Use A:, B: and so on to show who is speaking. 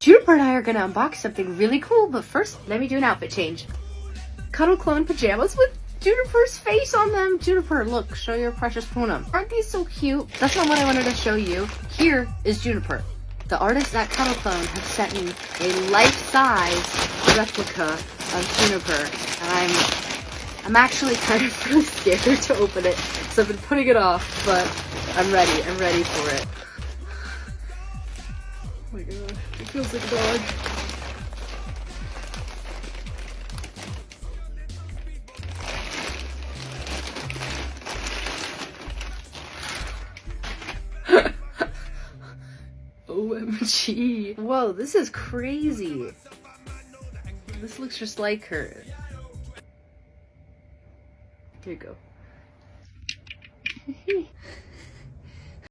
A: Juniper and I are gonna unbox something really cool, but first, let me do an outfit change. Cuddle clone pajamas with Juniper's face on them. Juniper, look, show your precious Puna. Aren't these so cute? That's not what I wanted to show you. Here is Juniper. The artists at Cuddle Clone have sent me a life-size replica of Juniper, and I'm actually kind of really scared to open it, so I've been putting it off, but I'm ready for it. Oh my god, it feels like a dog. OMG. Whoa, this is crazy. This looks just like her. Here you go.